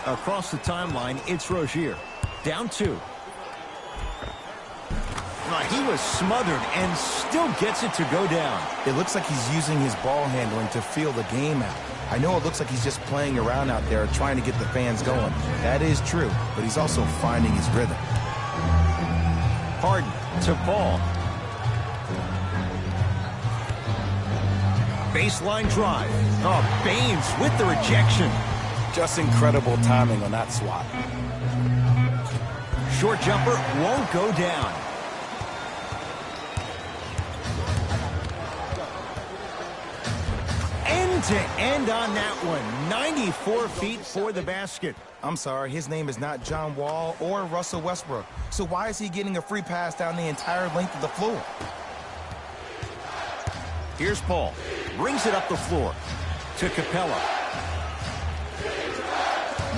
Across the timeline, it's Rozier. Down 2. He was smothered and still gets it to go down. It looks like he's using his ball handling to feel the game out. I know it looks like he's just playing around out there trying to get the fans going. That is true, but he's also finding his rhythm. Harden to Paul. Baseline drive. Oh, Baines with the rejection. Just incredible timing on that swat. Short jumper won't go down. End to end on that one. 94 feet for the basket. I'm sorry, his name is not John Wall or Russell Westbrook. So why is he getting a free pass down the entire length of the floor? Here's Paul. Brings it up the floor to Capella.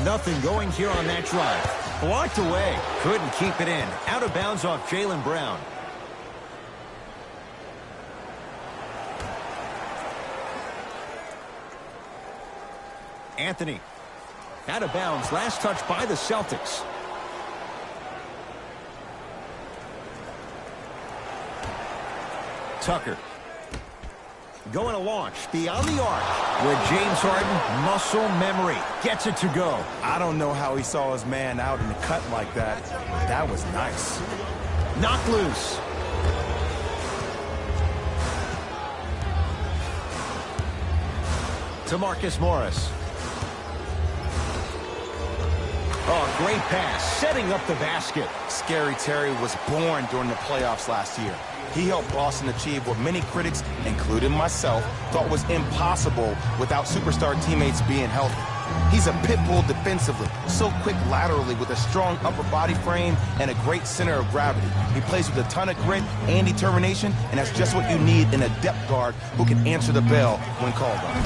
Nothing going here on that drive. Blocked away. Couldn't keep it in. Out of bounds off Jaylen Brown. Anthony. Out of bounds. Last touch by the Celtics. Tucker. Going to launch beyond the arc with James Harden, muscle memory, gets it to go. I don't know how he saw his man out in the cut like that. That was nice. Knocked loose. To Marcus Morris. Oh, great pass, setting up the basket. Scary Terry was born during the playoffs last year. He helped Boston achieve what many critics, including myself, thought was impossible without superstar teammates being healthy. He's a pit bull defensively, so quick laterally with a strong upper body frame and a great center of gravity. He plays with a ton of grit and determination, and that's just what you need in a depth guard who can answer the bell when called on.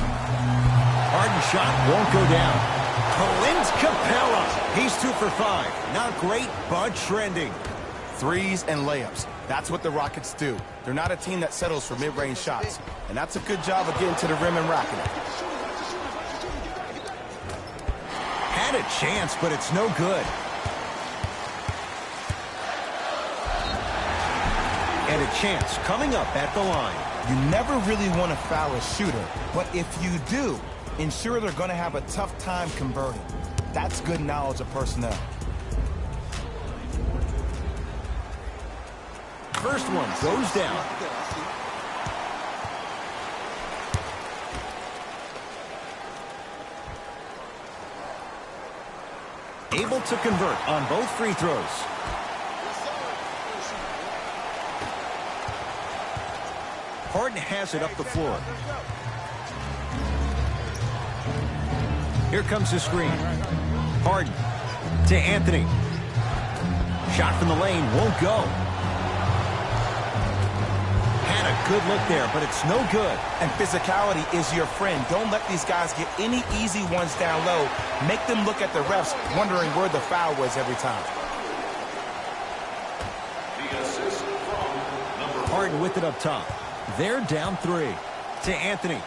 Harden shot won't go down. Clint Capella. He's 2 for 5. Not great, but trending. Threes and layups. That's what the Rockets do. They're not a team that settles for mid-range shots. And that's a good job of getting to the rim and racking it. Had a chance, but it's no good. And a chance coming up at the line. You never really want to foul a shooter, but if you do, ensure they're going to have a tough time converting. That's good knowledge of personnel. First one goes down. Able to convert on both free throws. Harden has it up the floor. Here comes the screen. Harden to Anthony. Shot from the lane won't go. Had a good look there, but it's no good. And physicality is your friend. Don't let these guys get any easy ones down low. Make them look at the refs, wondering where the foul was every time. Harden with it up top. They're down 3. To Anthony.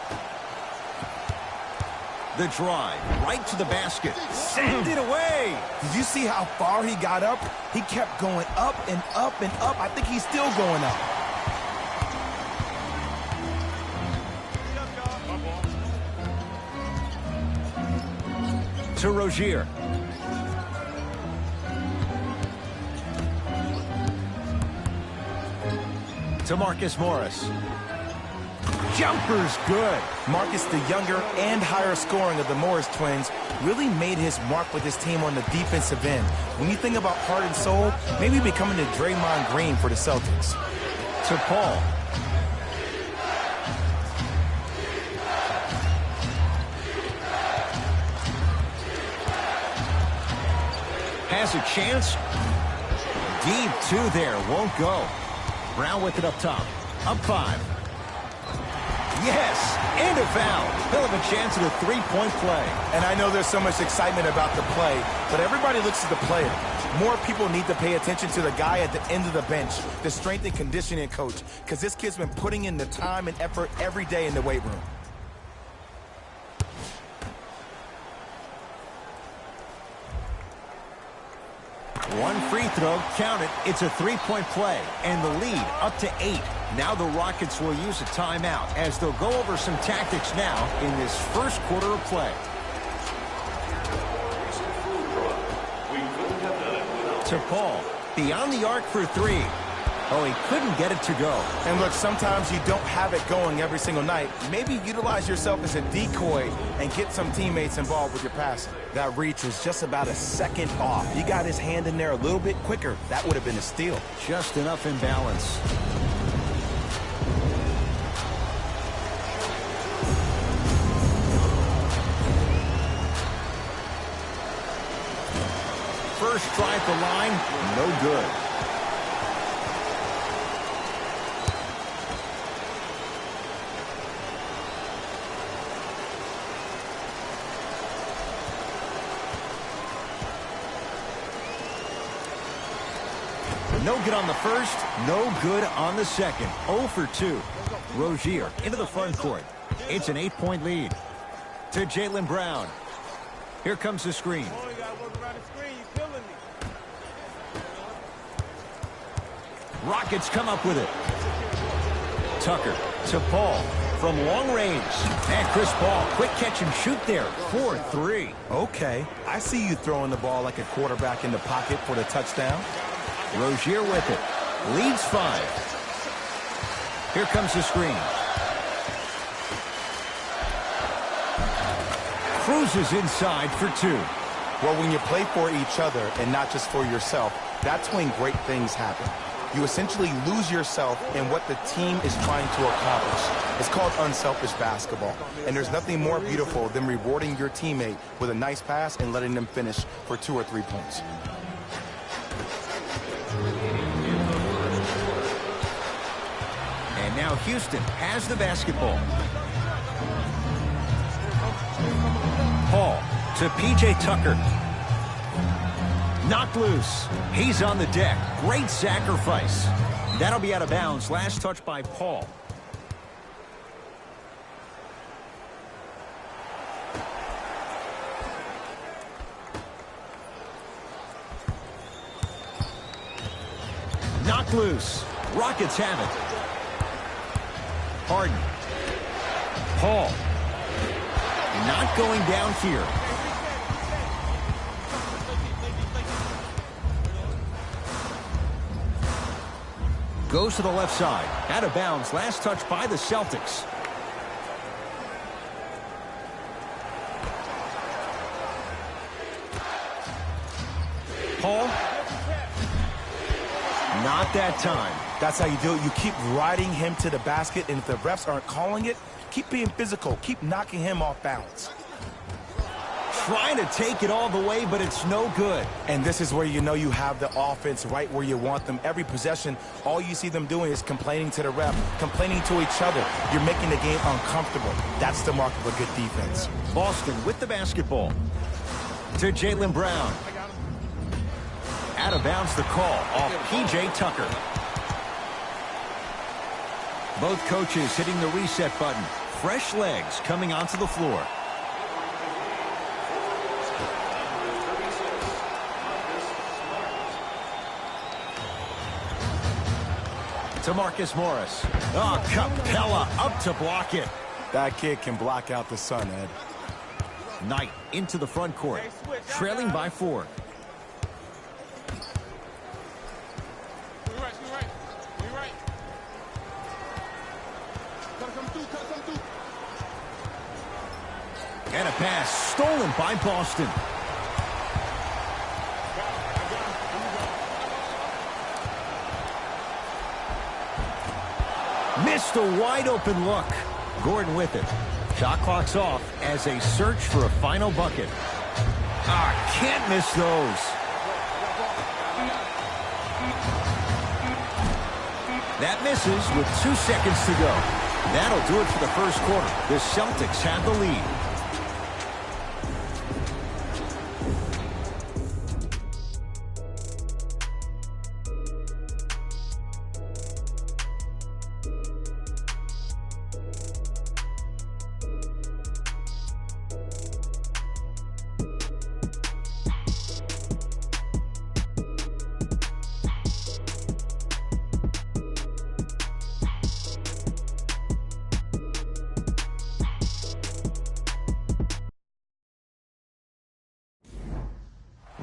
The drive, right to the basket. Send it away. Did you see how far he got up? He kept going up and up and up. I think he's still going up. To Rozier. To Marcus Morris. Jumper's good. Marcus, the younger and higher scoring of the Morris twins, really made his mark with his team on the defensive end. When you think about heart and soul, maybe becoming the Draymond Green for the Celtics. To Paul. Has a chance. Deep 2 there. Won't go. Brown with it up top. Up 5. Yes, and a foul. He'll have a chance at a 3-point play. And I know there's so much excitement about the play, but everybody looks at the player. More people need to pay attention to the guy at the end of the bench, the strength and conditioning coach, because this kid's been putting in the time and effort every day in the weight room. One free throw, count it. It's a three-point play, and the lead up to 8. Now the Rockets will use a timeout as they'll go over some tactics now in this first quarter of play. To Paul, beyond the arc for 3. Oh, he couldn't get it to go. And look, sometimes you don't have it going every single night. Maybe utilize yourself as a decoy and get some teammates involved with your passing. That reach was just about a second off. He got his hand in there a little bit quicker. That would have been a steal. Just enough imbalance. First try at the line, no good. No good on the first, no good on the second. 0 for 2. Rozier into the front court. It's an 8-point lead. To Jaylen Brown. Here comes the screen. Rockets come up with it. Tucker to Paul from long range. And Chris Paul, quick catch and shoot there. 4-3. Okay, I see you throwing the ball like a quarterback in the pocket for the touchdown. Rozier with it. Leads 5. Here comes the screen. Cruises inside for 2. Well, when you play for each other and not just for yourself, that's when great things happen. You essentially lose yourself in what the team is trying to accomplish. It's called unselfish basketball. And there's nothing more beautiful than rewarding your teammate with a nice pass and letting them finish for 2 or 3 points. And now Houston has the basketball. Paul to P.J. Tucker. Knocked loose. He's on the deck. Great sacrifice. That'll be out of bounds. Last touch by Paul. Knocked loose. Rockets have it. Harden. Paul. Not going down here. Goes to the left side. Out of bounds. Last touch by the Celtics. Paul. Not that time. That's how you do it. You keep riding him to the basket, and if the refs aren't calling it, keep being physical. Keep knocking him off balance. Trying to take it all the way, but it's no good. And this is where you know you have the offense right where you want them. Every possession, all you see them doing is complaining to the ref, complaining to each other. You're making the game uncomfortable. That's the mark of a good defense. Boston with the basketball. To Jaylen Brown. Out of bounds the call off P.J. Tucker. Both coaches hitting the reset button. Fresh legs coming onto the floor. To Marcus Morris. Oh, Capella up to block it. That kid can block out the sun, Ed. Knight into the front court. Trailing by 4. And a pass stolen by Boston. Missed a wide open look. Gordon with it. Shot clock's off as they search for a final bucket. Can't miss those. That misses with 2 seconds to go. That'll do it for the first quarter. The Celtics have the lead.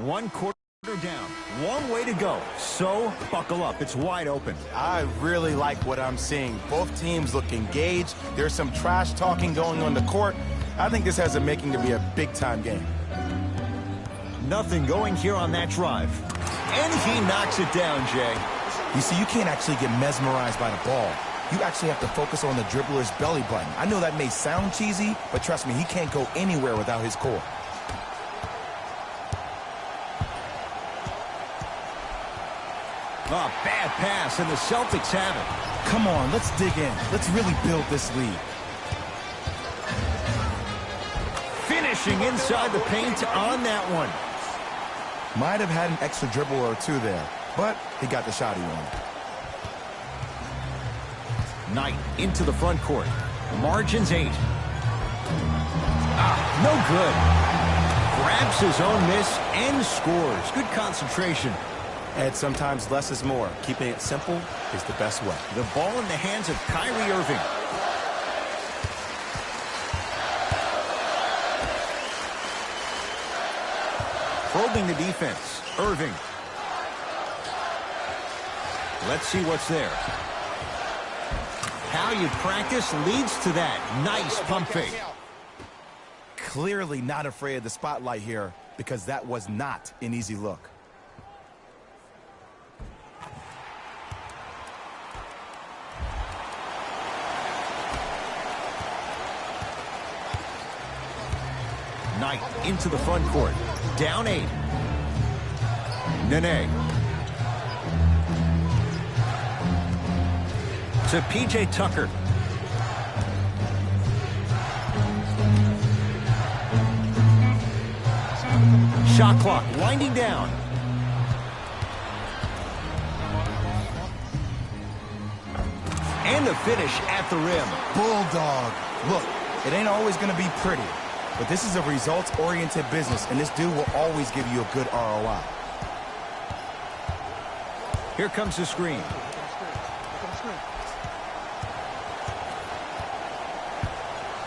One quarter down. One way to go. So, buckle up. It's wide open. I really like what I'm seeing. Both teams look engaged. There's some trash talking going on the court. I think this has a making to be a big-time game. Nothing going here on that drive. And he knocks it down, Jay. You see, you can't actually get mesmerized by the ball. You actually have to focus on the dribbler's belly button. I know that may sound cheesy, but trust me, he can't go anywhere without his core. Oh, bad pass, and the Celtics have it. Come on, let's dig in. Let's really build this lead. Finishing inside the paint on that one. Might have had an extra dribble or two there, but he got the shot he wanted. Knight into the front court. Margins 8. No good. Grabs his own miss and scores. Good concentration. And sometimes less is more. Keeping it simple is the best way. The ball in the hands of Kyrie Irving. Probing the defense. Irving. Let's see what's there. How you practice leads to that. Nice pump fake. Clearly not afraid of the spotlight here because that was not an easy look. Knight into the front court. Down 8. Nene. To P.J. Tucker. Shot clock winding down. And the finish at the rim. Bulldog. Look, it ain't always going to be pretty, but this is a results-oriented business, and this dude will always give you a good ROI. Here comes the screen.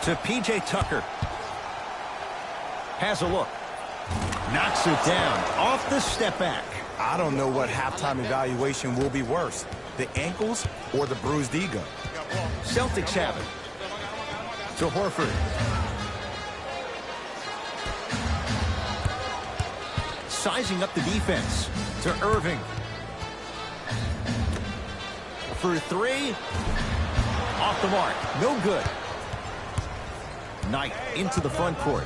To P.J. Tucker. Has a look. Knocks it down off the step back. I don't know what halftime evaluation will be worse, the ankles or the bruised ego. Celtics have it. To Horford. Sizing up the defense. To Irving. For 3. Off the mark. No good. Knight into the front court.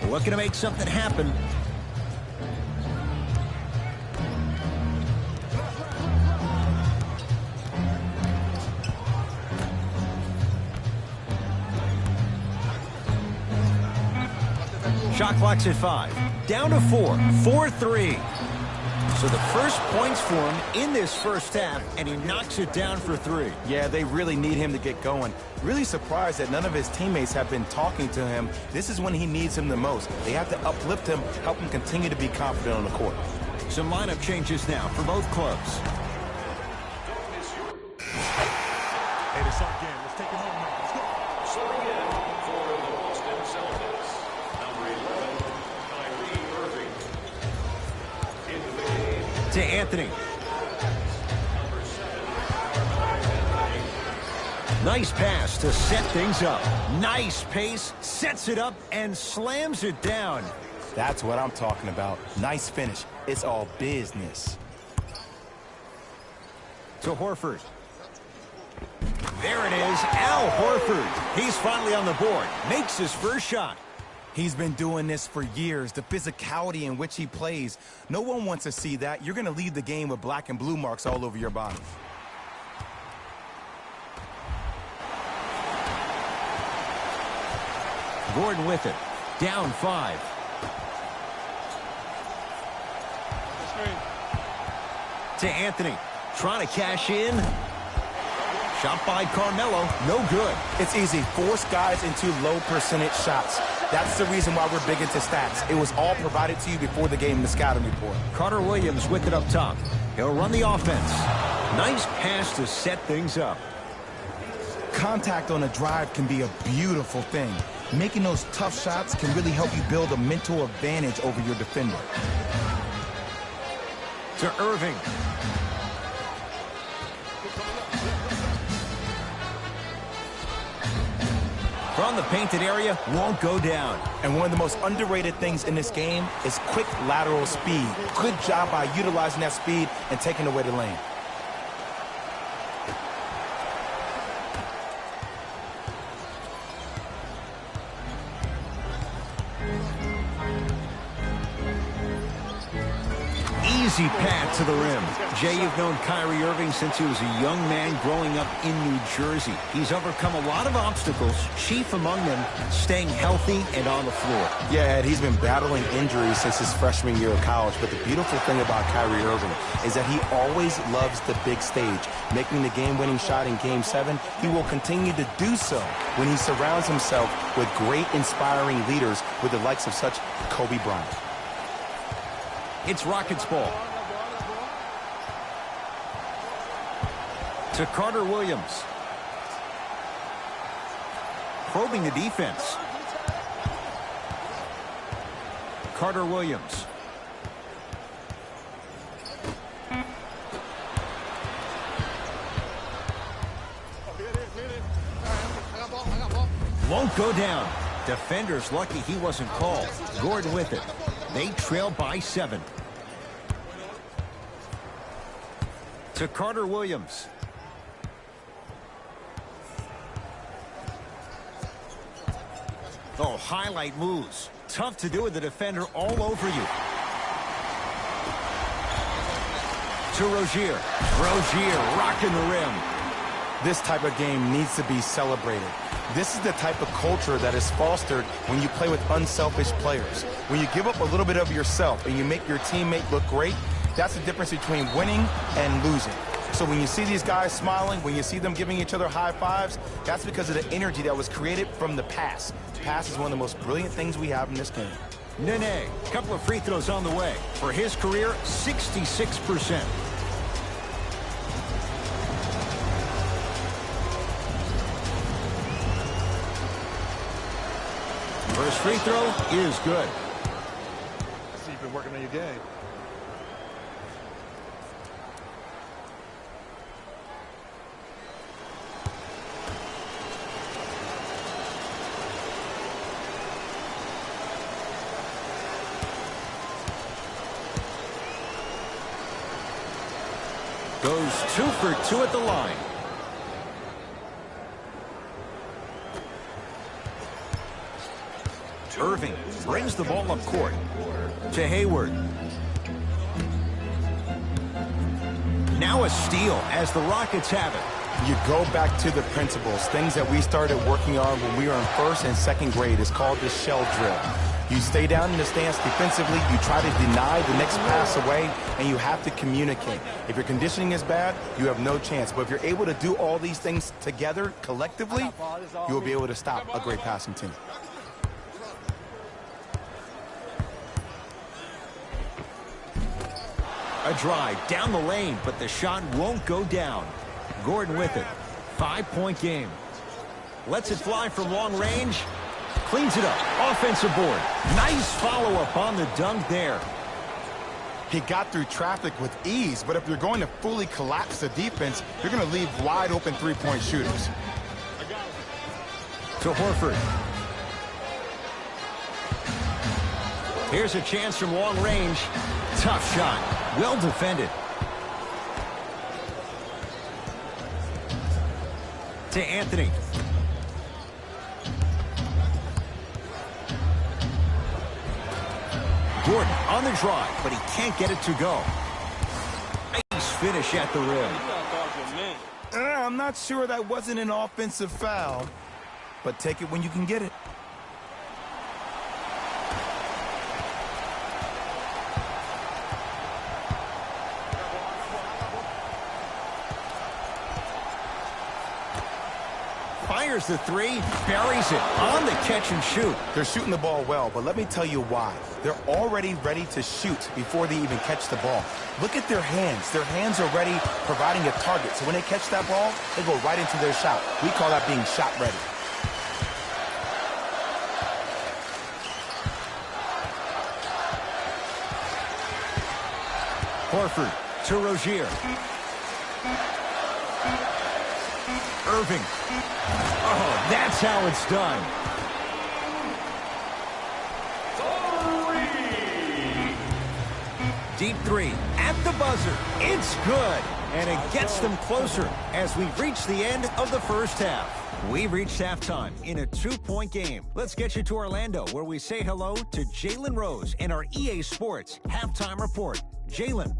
Looking to make something happen. Shot clock's at 5. Down to 4. 4-3. So the first points for him in this first half, and he knocks it down for 3. Yeah, they really need him to get going. Really surprised that none of his teammates have been talking to him. This is when he needs him the most. They have to uplift him, help him continue to be confident on the court. Some lineup changes now for both clubs. Hey, this our game. Let's take it home now. Let's go. Serving in for the Boston Celtics, number 11, Kyrie Irving. Into the game. To Anthony. Nice pass to set things up. Nice pace, sets it up, and slams it down. That's what I'm talking about. Nice finish. It's all business. To Horford. There it is, Al Horford. He's finally on the board. Makes his first shot. He's been doing this for years. The physicality in which he plays. No one wants to see that. You're going to leave the game with black and blue marks all over your body. Gordon with it. Down 5. To Anthony. Trying to cash in. Shot by Carmelo. No good. It's easy. Force guys into low percentage shots. That's the reason why we're big into stats. It was all provided to you before the game in the scouting report. Carter Williams with it up top. He'll run the offense. Nice pass to set things up. Contact on a drive can be a beautiful thing. Making those tough shots can really help you build a mental advantage over your defender. To Irving. From the painted area, won't go down. And one of the most underrated things in this game is quick lateral speed. Good job by utilizing that speed and taking away the lane. Easy path to the rim. Jay, you've known Kyrie Irving since he was a young man growing up in New Jersey. He's overcome a lot of obstacles, chief among them staying healthy and on the floor. Yeah, Ed, he's been battling injuries since his freshman year of college, but the beautiful thing about Kyrie Irving is that he always loves the big stage. Making the game-winning shot in Game 7, he will continue to do so when he surrounds himself with great, inspiring leaders with the likes of such Kobe Bryant. It's Rockets ball. To Carter Williams. Probing the defense. Carter Williams. Won't go down. Defender's lucky he wasn't called. Gordon with it. They trail by 7. To Carter Williams. Oh, highlight moves. Tough to do with the defender all over you. To Rozier. Rozier rocking the rim. This type of game needs to be celebrated. This is the type of culture that is fostered when you play with unselfish players. When you give up a little bit of yourself and you make your teammate look great, that's the difference between winning and losing. So when you see these guys smiling, when you see them giving each other high fives, that's because of the energy that was created from the pass. Pass is one of the most brilliant things we have in this game. Nene, a couple of free throws on the way. For his career, 66%. First free throw is good. I see you've been working on your game. Goes 2 for 2 at the line. Irving brings the ball up court to Hayward. Now a steal as the Rockets have it. You go back to the principles, things that we started working on when we were in first and second grade. It's called the shell drill. You stay down in the stance defensively, you try to deny the next pass away, and you have to communicate. If your conditioning is bad, you have no chance. But if you're able to do all these things together, collectively, you will be able to stop a great passing team. A drive down the lane, but the shot won't go down. Gordon with it. 5-point game. Lets it fly from long range. Cleans it up. Offensive board. Nice follow-up on the dunk there. He got through traffic with ease, but if you're going to fully collapse the defense, you're going to leave wide open three-point shooters. To Horford. Here's a chance from long range. Tough shot. Well defended. To Anthony. Gordon on the drive, but he can't get it to go. Nice finish at the rim. I'm not sure that wasn't an offensive foul, but take it when you can get it. Fires the three, buries it on the catch and shoot. They're shooting the ball well, but let me tell you why. They're already ready to shoot before they even catch the ball. Look at their hands. Their hands are ready, providing a target. So when they catch that ball, they go right into their shot. We call that being shot ready. Horford to Rozier. Irving. Oh, that's how it's done. Deep three at the buzzer. It's good. And it gets them closer as we reach the end of the first half. We've reached halftime in a 2-point game. Let's get you to Orlando, where we say hello to Jalen Rose in our EA Sports Halftime Report. Jalen.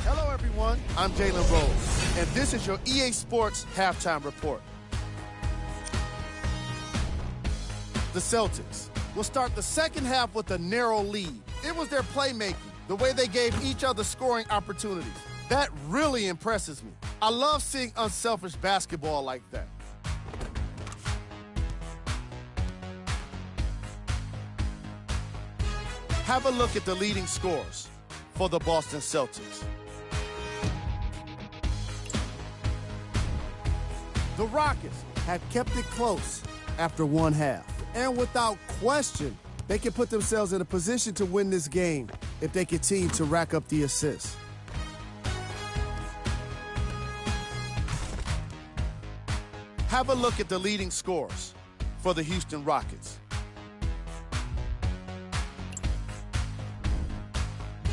Hello, everyone. I'm Jalen Rose, and this is your EA Sports Halftime Report. The Celtics will start the second half with a narrow lead. It was their playmaking, the way they gave each other scoring opportunities. That really impresses me. I love seeing unselfish basketball like that. Have a look at the leading scorers for the Boston Celtics. The Rockets have kept it close after one half. And without question, they can put themselves in a position to win this game if they continue to rack up the assists. Have a look at the leading scorers for the Houston Rockets.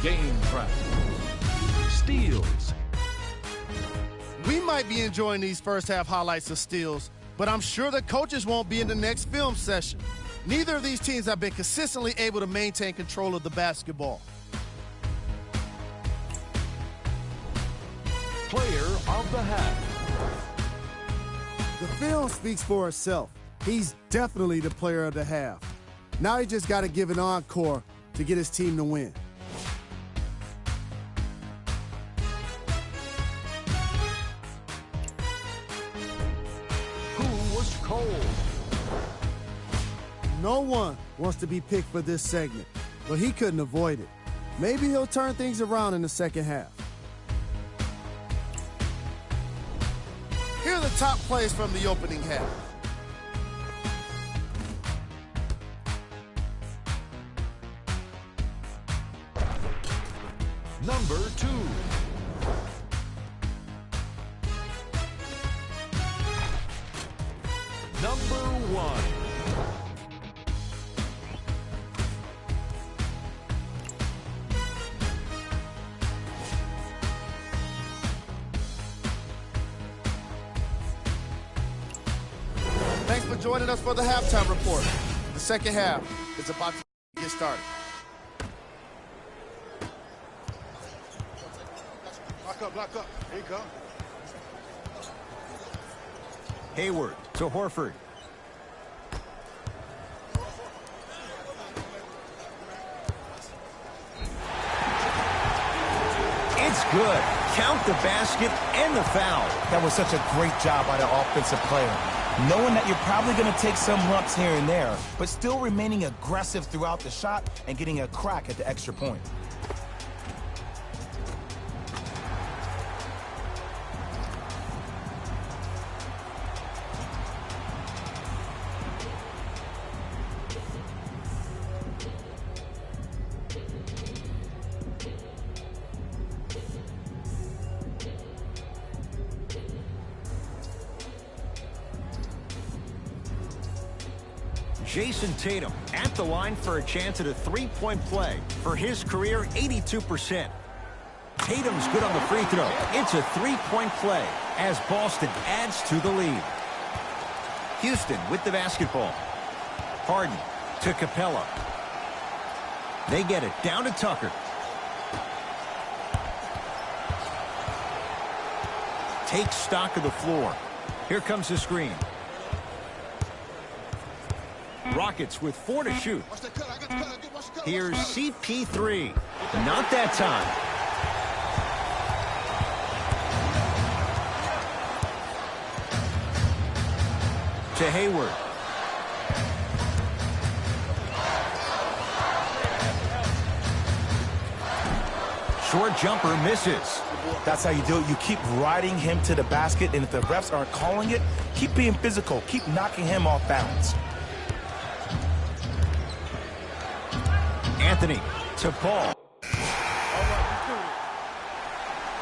Game trap. Steals. We might be enjoying these first half highlights of steals, but I'm sure the coaches won't be in the next film session. Neither of these teams have been consistently able to maintain control of the basketball. Player of the half. The film speaks for itself. He's definitely the player of the half. Now he just got to give an encore to get his team to win. Cold. No one wants to be picked for this segment, but he couldn't avoid it. Maybe he'll turn things around in the second half. Here are the top plays from the opening half. Number 2. Number 1. Thanks for joining us for the halftime report. The second half is about to get started. Block up. Here you go. Hayward to Horford. It's good. Count the basket and the foul. That was such a great job by the offensive player. Knowing that you're probably going to take some lumps here and there, but still remaining aggressive throughout the shot and getting a crack at the extra point. Jason Tatum at the line for a chance at a three-point play. For his career, 82%. Tatum's good on the free throw. It's a three-point play as Boston adds to the lead. Houston with the basketball. Harden to Capella. They get it down to Tucker. Takes stock of the floor. Here comes the screen. Rockets with 4 to shoot. Here's CP3. Not that time. To Hayward. Short jumper misses. That's how you do it. You keep riding him to the basket, and if the refs aren't calling it, keep being physical. Keep knocking him off balance. Anthony to Paul.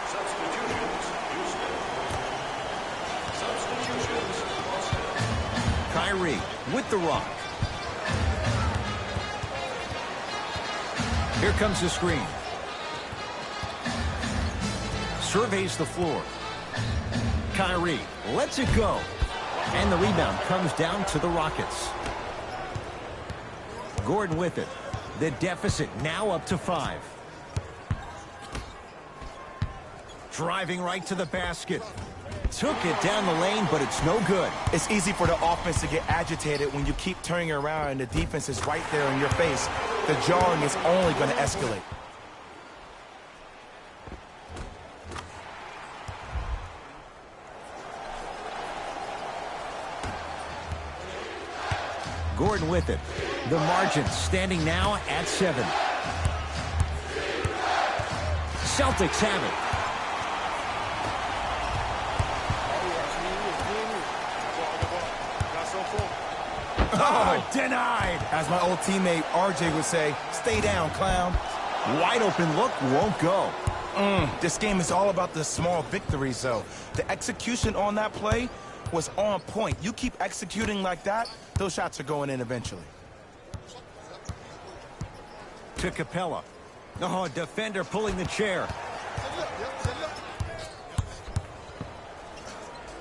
Substitutions, Houston. Substitutions, Boston. Kyrie with the rock. Here comes the screen. Surveys the floor. Kyrie lets it go. And the rebound comes down to the Rockets. Gordon with it. The deficit now up to 5. Driving right to the basket. Took it down the lane, but it's no good. It's easy for the offense to get agitated when you keep turning around and the defense is right there in your face. The jarring is only going to escalate. Gordon with it. The margin standing now at 7. Celtics have it. Oh, denied. As my old teammate RJ would say, stay down, clown. Wide open look won't go. This game is all about the small victories, though. The execution on that play was on point. You keep executing like that, those shots are going in eventually. To Capella. Oh, defender pulling the chair.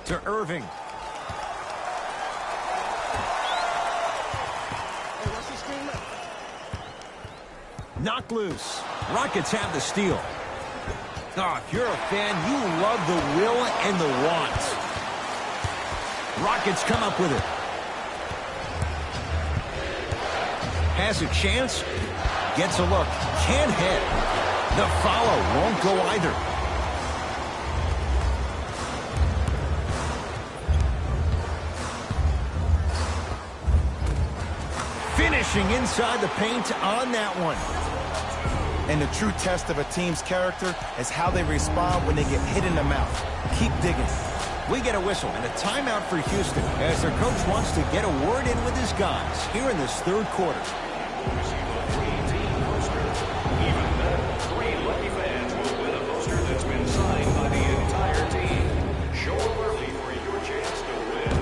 To Irving. Knocked loose. Rockets have the steal. Oh, if you're a fan, you love the will and the want. Rockets come up with it. Has a chance. Gets a look. Can't hit. The follow won't go either. Finishing inside the paint on that one. And the true test of a team's character is how they respond when they get hit in the mouth. Keep digging. We get a whistle and a timeout for Houston as their coach wants to get a word in with his guys here in this third quarter. Receive a free team poster. Even better, 3 lucky fans will win a poster that's been signed by the entire team. Show up early for your chance to win.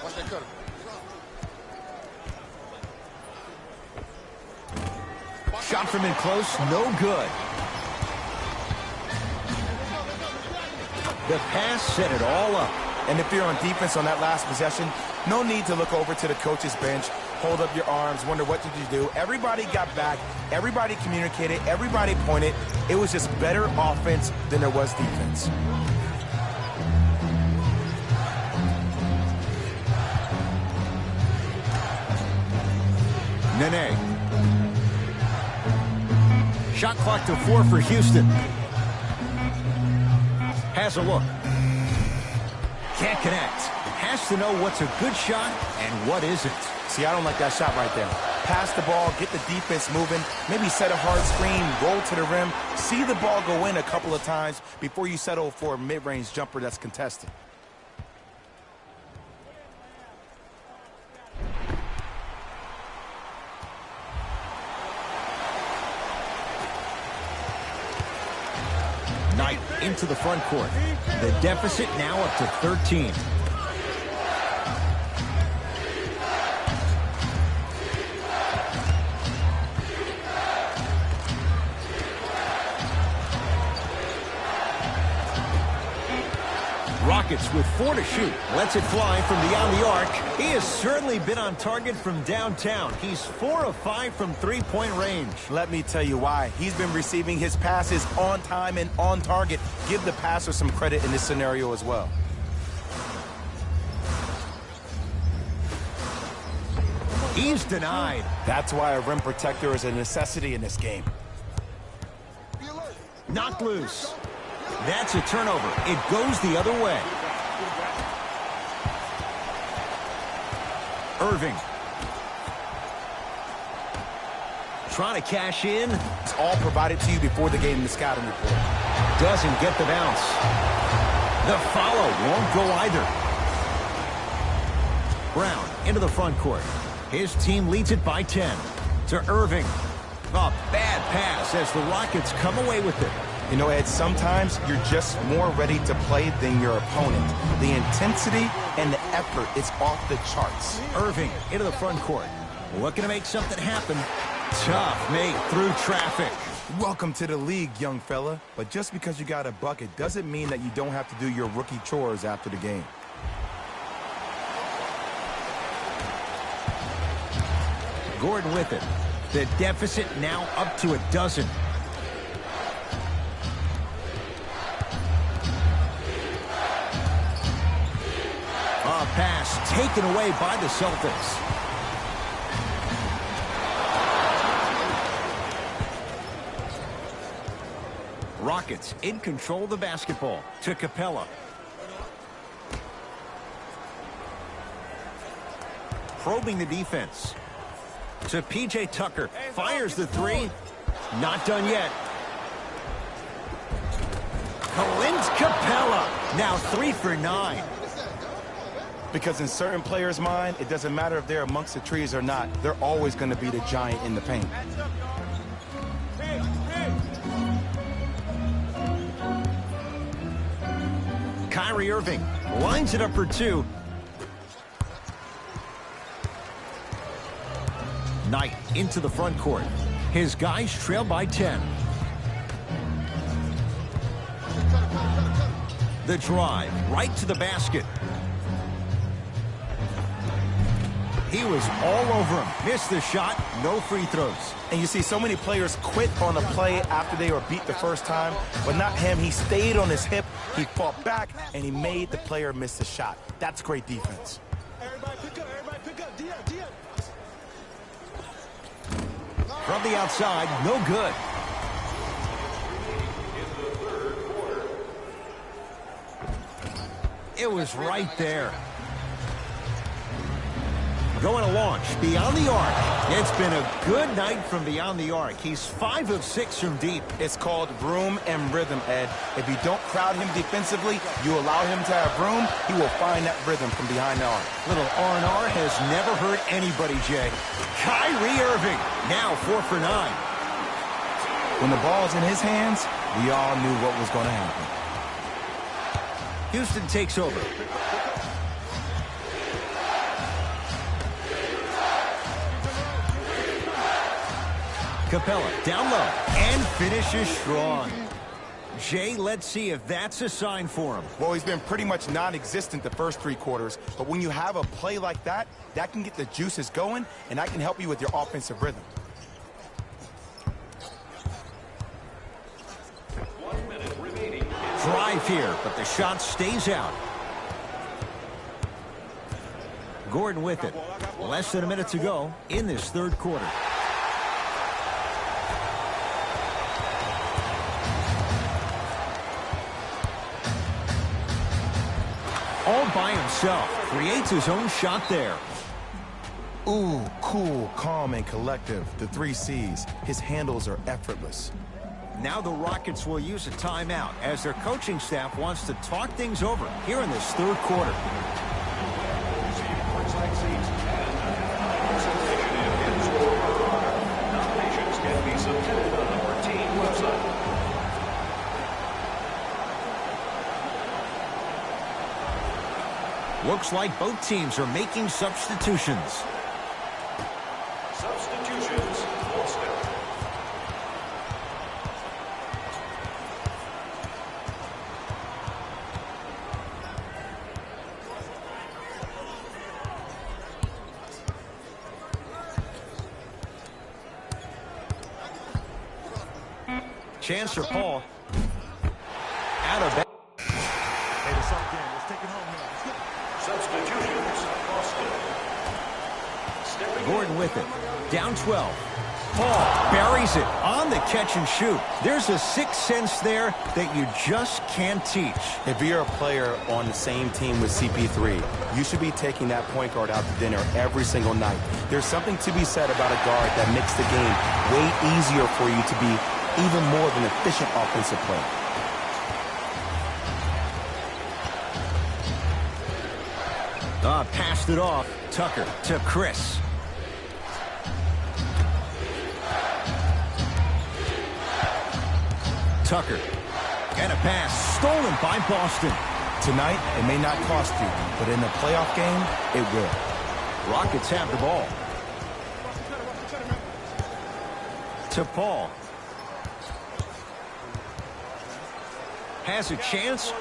Watch that cutter. Shot from in close, no good. The pass set it all up. And if you're on defense on that last possession, no need to look over to the coach's bench, hold up your arms, wonder what did you do. Everybody got back, everybody communicated, everybody pointed. It was just better offense than there was defense. Nene. Shot clock to 4 for Houston. Has a look. Can't connect. Has to know what's a good shot and what isn't. See, I don't like that shot right there. Pass the ball, get the defense moving, maybe set a hard screen, roll to the rim, see the ball go in a couple of times before you settle for a mid-range jumper that's contested. Knight into the front court. The deficit now up to 13. Rockets with 4 to shoot. Lets it fly from beyond the arc. He has certainly been on target from downtown. He's 4 of 5 from three-point range. Let me tell you why. He's been receiving his passes on time and on target. Give the passer some credit in this scenario as well. He's denied. That's why a rim protector is a necessity in this game. Knocked loose. That's a turnover. It goes the other way. Irving. Trying to cash in. It's all provided to you before the game in the scouting report. Doesn't get the bounce. The follow won't go either. Brown into the front court. His team leads it by 10. To Irving. A bad pass as the Rockets come away with it. You know, Ed, sometimes you're just more ready to play than your opponent. The intensity and the effort is off the charts. Irving into the front court. Looking to make something happen. Tough make through traffic. Welcome to the league, young fella. But just because you got a bucket doesn't mean that you don't have to do your rookie chores after the game. Gordon with it. The deficit now up to a dozen. A pass taken away by the Celtics. Rockets in control of the basketball. To Capella. Probing the defense. To P.J. Tucker. Fires the three. Not done yet. Clint Capella. Now 3 for 9. Because in certain players' mind, it doesn't matter if they're amongst the trees or not. They're always going to be the giant in the paint. Kyrie Irving lines it up for 2. Knight into the front court. His guys trail by 10. The drive right to the basket. He was all over him. Missed the shot. No free throws. And you see so many players quit on a play after they were beat the first time, but not him. He stayed on his hip, he fought back, and he made the player miss the shot. That's great defense. Everybody pick up, Dion. From the outside, no good. It was right there. Going to launch beyond the arc. It's been a good night from beyond the arc. He's 5 of 6 from deep. It's called room and rhythm, Ed. If you don't crowd him defensively, you allow him to have room, he will find that rhythm from behind the arc. Little R&R has never hurt anybody, Jay. Kyrie Irving, now 4 for 9. When the ball's in his hands, we all knew what was going to happen. Houston takes over. Capella down low and finishes strong. Jay, let's see if that's a sign for him. Well, he's been pretty much non-existent the first 3 quarters, but when you have a play like that, that can get the juices going, and that can help you with your offensive rhythm. 1 minute remaining. Drive here, but the shot stays out. Gordon with it. Less than a minute to go in this third quarter. All by himself. Creates his own shot there. Ooh, cool, calm, and collective. The 3 C's. His handles are effortless. Now the Rockets will use a timeout as their coaching staff wants to talk things over here in this third quarter. Courtside seats and presentation in score. Nominations can be submitted on our team website. Looks like both teams are making substitutions. Substitutions. Boston. Chance for Paul. Out of bounds. Hey, the Celtics game. Let's take it home now. Let's go. Substitutions. Boston. Stepping Gordon with it. Down 12. Paul buries it on the catch and shoot. There's a sixth sense there that you just can't teach. If you're a player on the same team with CP3, you should be taking that point guard out to dinner every single night. There's something to be said about a guard that makes the game way easier for you to be even more of an efficient offensive player. Passed it off. Tucker to Chris. Tucker. And a pass stolen by Boston. Tonight, it may not cost you, but in a playoff game, it will. Rockets have the ball. To Paul. Has a chance.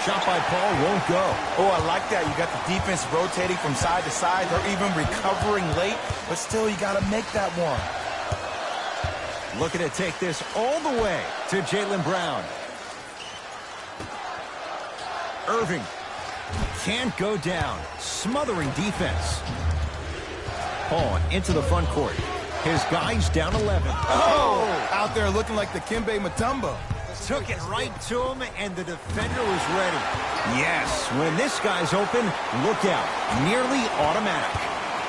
Shot by Paul won't go. Oh, I like that. You got the defense rotating from side to side. They're even recovering late, but still, you got to make that one. Looking to take this all the way to Jaylen Brown. Irving can't go down. Smothering defense. Paul into the front court. His guy's down 11. Oh! Out there looking like the Kimbe Mutombo. Took it right to him, and the defender was ready. Yes, when this guy's open, look out. Nearly automatic.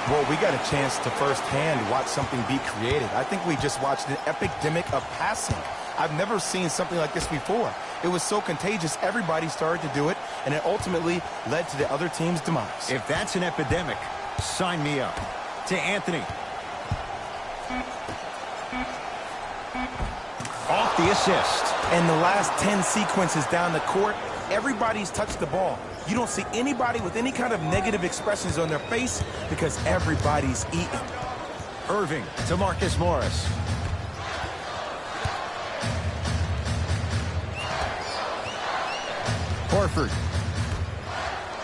Well, we got a chance to firsthand watch something be created. I think we just watched an epidemic of passing. I've never seen something like this before. It was so contagious, everybody started to do it, and it ultimately led to the other team's demise. If that's an epidemic, sign me up. To Anthony. Off the assist. And the last 10 sequences down the court, everybody's touched the ball. You don't see anybody with any kind of negative expressions on their face because everybody's eating. Irving to Marcus Morris. Horford.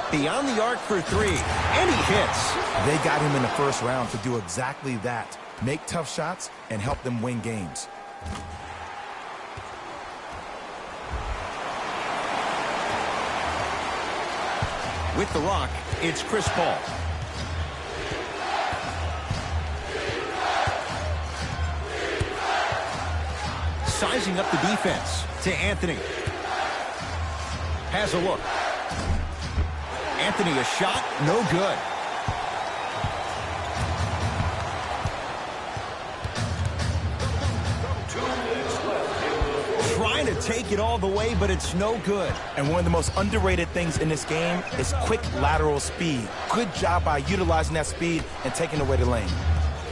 Beyond the arc for three, and he hits. They got him in the first round to do exactly that. Make tough shots and help them win games. With the rock, it's Chris Paul. Sizing up the defense to Anthony. Has a look. Anthony, a shot, no good. Trying to take it all the way, but it's no good. And one of the most underrated things in this game is quick lateral speed. Good job by utilizing that speed and taking away the lane.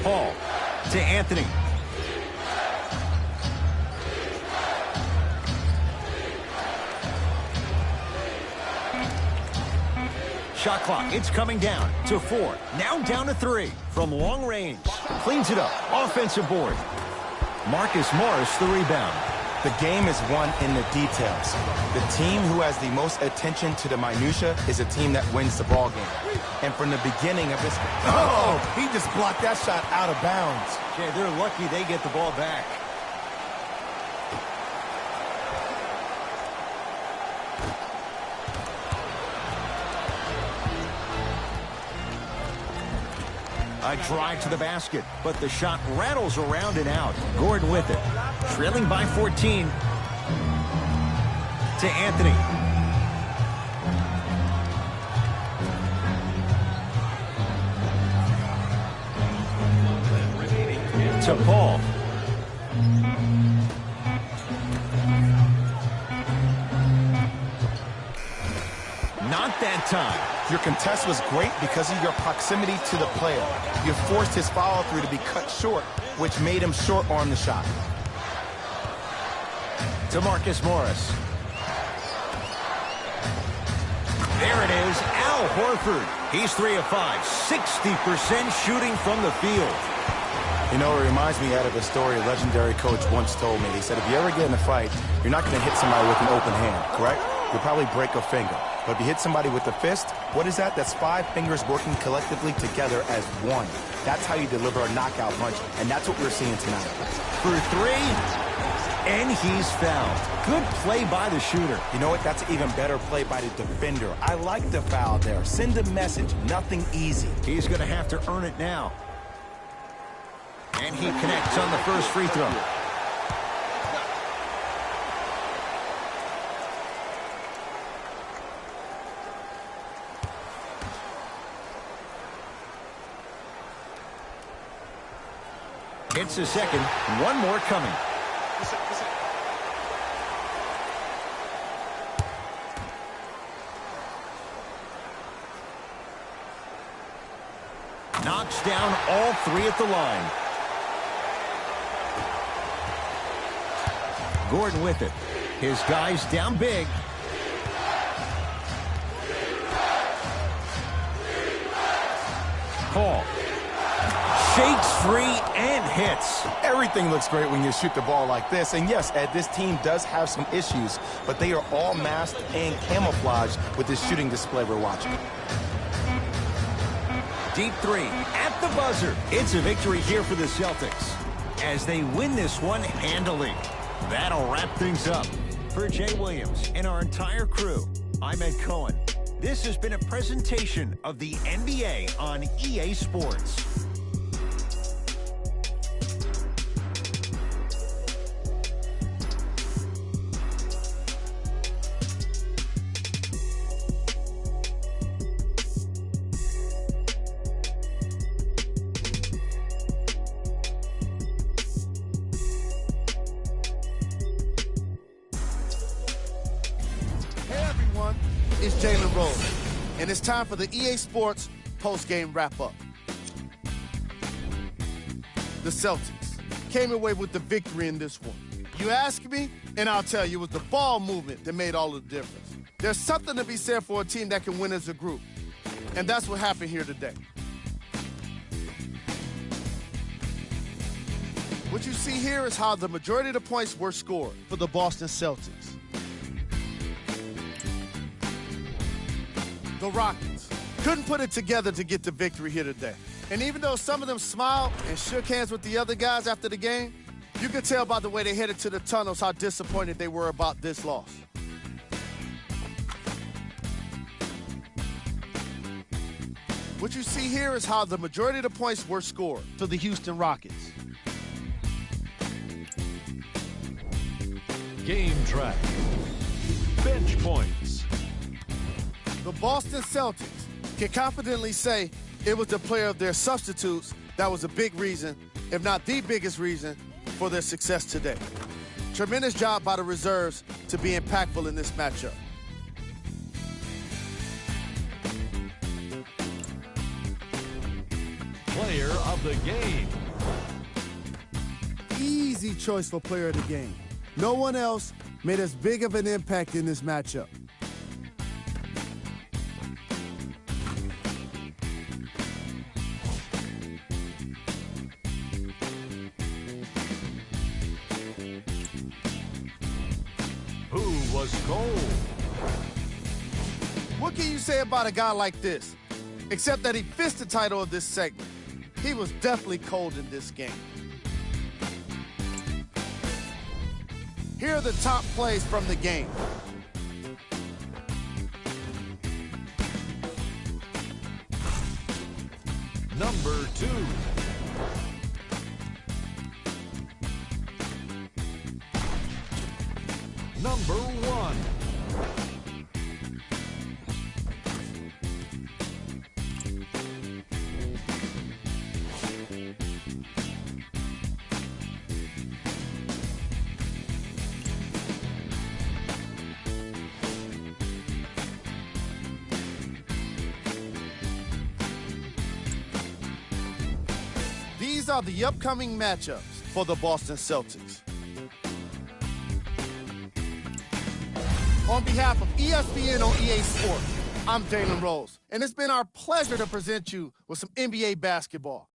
Paul to Anthony. Shot clock, it's coming down to 4. Now down to 3 from long range. Cleans it up. Offensive board. Marcus Morris, the rebound. The game is won in the details. The team who has the most attention to the minutia is a team that wins the ball game. And from the beginning of this, oh, he just blocked that shot out of bounds. Okay, they're lucky they get the ball back. A drive to the basket, but the shot rattles around and out. Gordon with it. Trailing by 14. To Anthony. To Paul. Not that time. Your contest was great because of your proximity to the player. You forced his follow-through to be cut short, which made him short-arm the shot. To Marcus Morris. There it is, Al Horford. He's 3 of 5, 60% shooting from the field. You know, it reminds me out of a story a legendary coach once told me. He said, if you ever get in a fight, you're not going to hit somebody with an open hand, correct? You'll probably break a finger. But if you hit somebody with a fist, what is that? That's 5 fingers working collectively together as one. That's how you deliver a knockout punch, and that's what we're seeing tonight. For 3, and he's fouled. Good play by the shooter. You know what? That's an even better play by the defender. I like the foul there. Send a message. Nothing easy. He's going to have to earn it now. And he connects on the first free throw. Hits the second. One more coming. Knocks down all three at the line. Gordon with it. His guys down big. Paul. Shakes free and hits. Everything looks great when you shoot the ball like this. And yes, Ed, this team does have some issues, but they are all masked and camouflaged with this shooting display we're watching. Deep three at the buzzer. It's a victory here for the Celtics as they win this one handily. That'll wrap things up. For Jay Williams and our entire crew, I'm Ed Cohen. This has been a presentation of the NBA on EA Sports. It's Jalen Rose, and it's time for the EA Sports post-game wrap-up. The Celtics came away with the victory in this one. You ask me, and I'll tell you, it was the ball movement that made all the difference. There's something to be said for a team that can win as a group, and that's what happened here today. What you see here is how the majority of the points were scored for the Boston Celtics. The Rockets couldn't put it together to get the victory here today. And even though some of them smiled and shook hands with the other guys after the game, you could tell by the way they headed to the tunnels how disappointed they were about this loss. What you see here is how the majority of the points were scored for the Houston Rockets. Game track. Bench points. The Boston Celtics can confidently say it was the player of their substitutes that was a big reason, if not the biggest reason, for their success today. Tremendous job by the reserves to be impactful in this matchup. Player of the game. Easy choice for player of the game. No one else made as big of an impact in this matchup. Who was cold? What can you say about a guy like this? Except that he fits the title of this segment. He was definitely cold in this game. Here are the top plays from the game. Number 2. Number 1. These are the upcoming matchups for the Boston Celtics. On behalf of ESPN on EA Sports, I'm Jalen Rose, and it's been our pleasure to present you with some NBA basketball.